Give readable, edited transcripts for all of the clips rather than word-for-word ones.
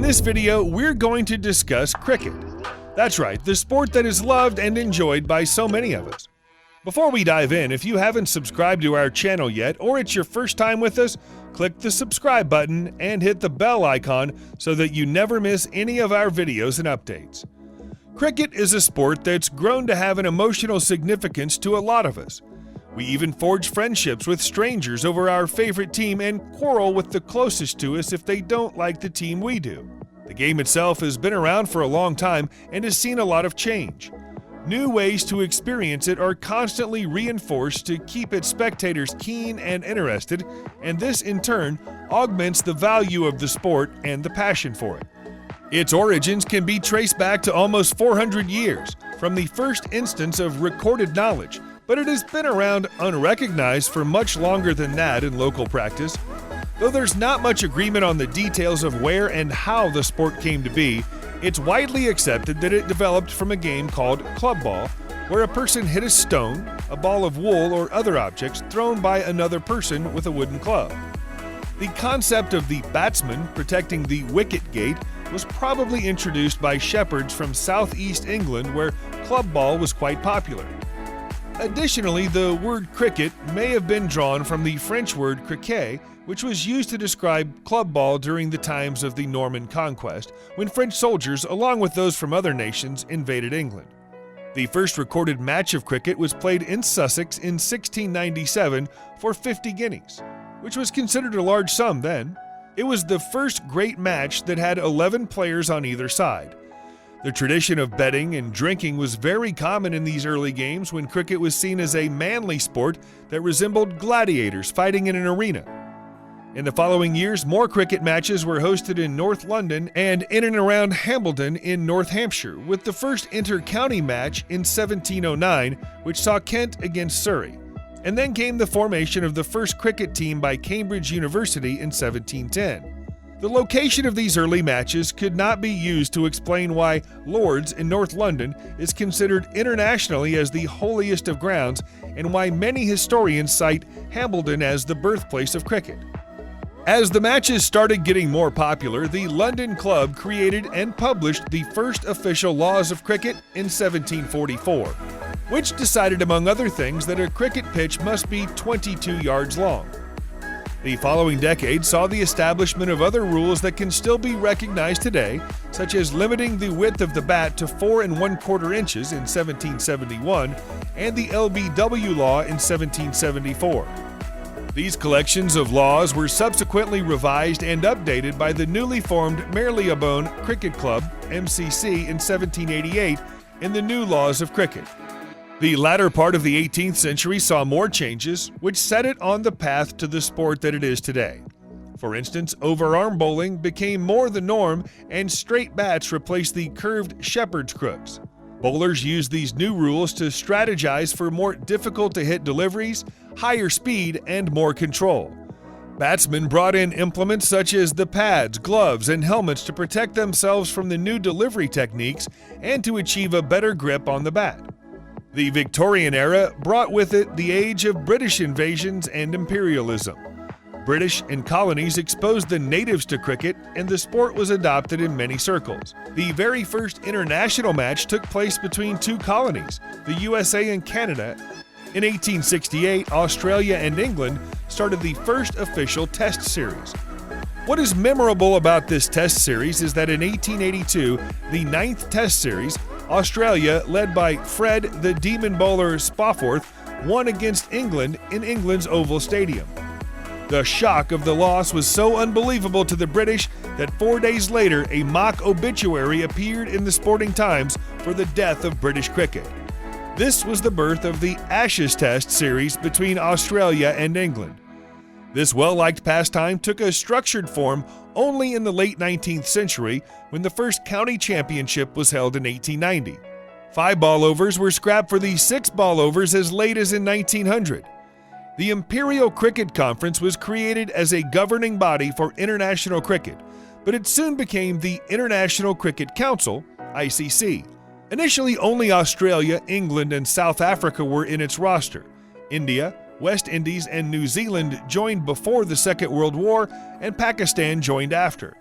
this video, we're going to discuss cricket. That's right, the sport that is loved and enjoyed by so many of us. Before we dive in, if you haven't subscribed to our channel yet, or it's your first time with us, click the subscribe button and hit the bell icon so that you never miss any of our videos and updates. Cricket is a sport that's grown to have an emotional significance to a lot of us. We even forge friendships with strangers over our favorite team and quarrel with the closest to us if they don't like the team we do. The game itself has been around for a long time and has seen a lot of change. New ways to experience it are constantly reinforced to keep its spectators keen and interested, and this in turn augments the value of the sport and the passion for it. Its origins can be traced back to almost 400 years, from the first instance of recorded knowledge, but it has been around unrecognized for much longer than that in local practice. Though there's not much agreement on the details of where and how the sport came to be, it's widely accepted that it developed from a game called club ball, where a person hit a stone, a ball of wool, or other objects thrown by another person with a wooden club. The concept of the batsman protecting the wicket gate was probably introduced by shepherds from southeast England, where club ball was quite popular. Additionally, the word cricket may have been drawn from the French word criquet, which was used to describe club ball during the times of the Norman conquest, when French soldiers, along with those from other nations, invaded England. The first recorded match of cricket was played in Sussex in 1697 for 50 guineas, which was considered a large sum then. It was the first great match that had 11 players on either side. The tradition of betting and drinking was very common in these early games when cricket was seen as a manly sport that resembled gladiators fighting in an arena. In the following years, more cricket matches were hosted in North London and in and around Hambledon in North Hampshire, with the first inter-county match in 1709, which saw Kent against Surrey. And then came the formation of the first cricket team by Cambridge University in 1710. The location of these early matches could not be used to explain why Lord's in North London is considered internationally as the holiest of grounds, and why many historians cite Hambledon as the birthplace of cricket. As the matches started getting more popular, the London Club created and published the first official laws of cricket in 1744, which decided, among other things, that a cricket pitch must be 22 yards long. The following decade saw the establishment of other rules that can still be recognized today, such as limiting the width of the bat to 4 1/4 inches in 1771 and the LBW law in 1774. These collections of laws were subsequently revised and updated by the newly formed Marylebone Cricket Club, MCC, in 1788 in the new laws of cricket. The latter part of the 18th century saw more changes, which set it on the path to the sport that it is today. For instance, overarm bowling became more the norm, and straight bats replaced the curved shepherd's crooks. Bowlers used these new rules to strategize for more difficult-to-hit deliveries, higher speed, and more control. Batsmen brought in implements such as the pads, gloves, and helmets to protect themselves from the new delivery techniques and to achieve a better grip on the bat. The Victorian era brought with it the age of British invasions and imperialism. British and colonies exposed the natives to cricket, and the sport was adopted in many circles. The very first international match took place between two colonies, the USA and Canada. In 1868, Australia and England started the first official Test series. What is memorable about this Test series is that in 1882, the 9th Test series, Australia, led by Fred the Demon Bowler Spofforth, won against England in England's Oval Stadium. The shock of the loss was so unbelievable to the British that 4 days later a mock obituary appeared in the Sporting Times for the death of British cricket. This was the birth of the Ashes Test series between Australia and England. This well-liked pastime took a structured form only in the late 19th century, when the first county championship was held in 1890. 5 ball overs were scrapped for the 6 ball overs as late as in 1900. The Imperial Cricket Conference was created as a governing body for international cricket, but it soon became the International Cricket Council, ICC. Initially, only Australia, England, and South Africa were in its roster. India, West Indies, and New Zealand joined before the Second World War, and Pakistan joined after.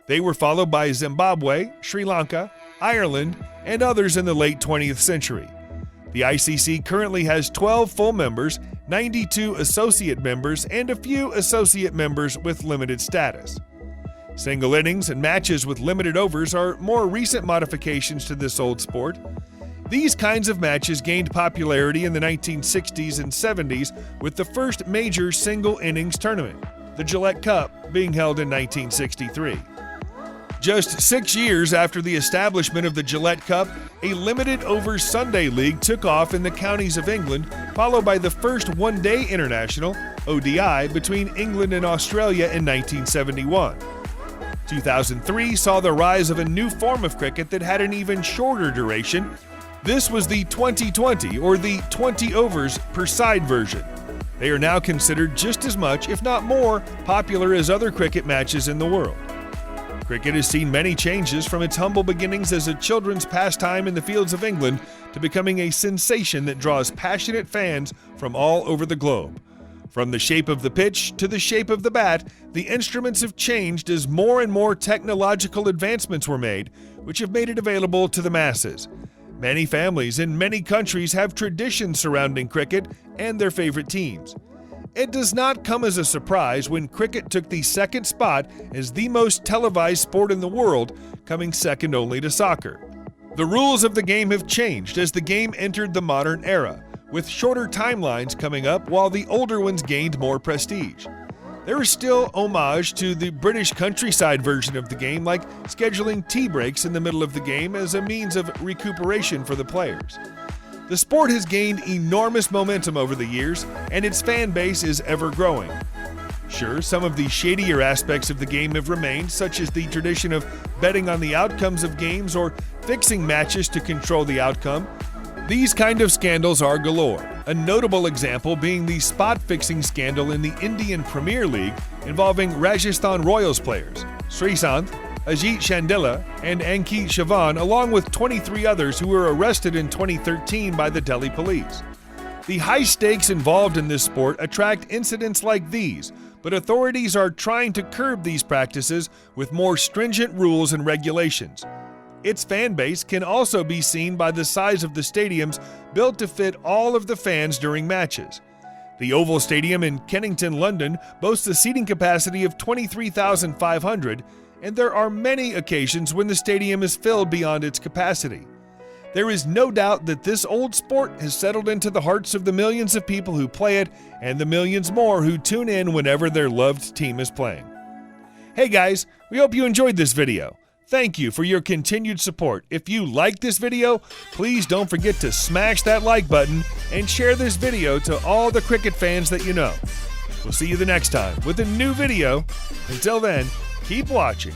They were followed by Zimbabwe, Sri Lanka, Ireland, and others in the late 20th century. The ICC currently has 12 full members, 92 associate members, and a few associate members with limited status. Single innings and matches with limited overs are more recent modifications to this old sport. These kinds of matches gained popularity in the 1960s and 70s with the first major single innings tournament, the Gillette Cup, being held in 1963. Just 6 years after the establishment of the Gillette Cup, a limited overs Sunday league took off in the counties of England, followed by the first one-day international, ODI, between England and Australia in 1971. 2003 saw the rise of a new form of cricket that had an even shorter duration. This was the 20-20, or the 20 overs per side version. They are now considered just as much, if not more, popular as other cricket matches in the world. Cricket has seen many changes from its humble beginnings as a children's pastime in the fields of England to becoming a sensation that draws passionate fans from all over the globe. From the shape of the pitch to the shape of the bat, the instruments have changed as more and more technological advancements were made, which have made it available to the masses. Many families in many countries have traditions surrounding cricket and their favorite teams. It does not come as a surprise when cricket took the second spot as the most televised sport in the world, coming second only to soccer. The rules of the game have changed as the game entered the modern era, with shorter timelines coming up while the older ones gained more prestige. There is still homage to the British countryside version of the game, like scheduling tea breaks in the middle of the game as a means of recuperation for the players. The sport has gained enormous momentum over the years, and its fan base is ever growing. Sure, some of the shadier aspects of the game have remained, such as the tradition of betting on the outcomes of games or fixing matches to control the outcome. These kind of scandals are galore, a notable example being the spot-fixing scandal in the Indian Premier League involving Rajasthan Royals players, Sreesanth, Ajit Chandela, and Ankit Chavan, along with 23 others who were arrested in 2013 by the Delhi police. The high stakes involved in this sport attract incidents like these, but authorities are trying to curb these practices with more stringent rules and regulations. Its fan base can also be seen by the size of the stadiums built to fit all of the fans during matches. The Oval Stadium in Kennington, London, boasts a seating capacity of 23,500, and there are many occasions when the stadium is filled beyond its capacity. There is no doubt that this old sport has settled into the hearts of the millions of people who play it and the millions more who tune in whenever their loved team is playing. Hey guys, we hope you enjoyed this video. Thank you for your continued support. If you liked this video, please don't forget to smash that like button and share this video to all the cricket fans that you know. We'll see you the next time with a new video. Until then, keep watching.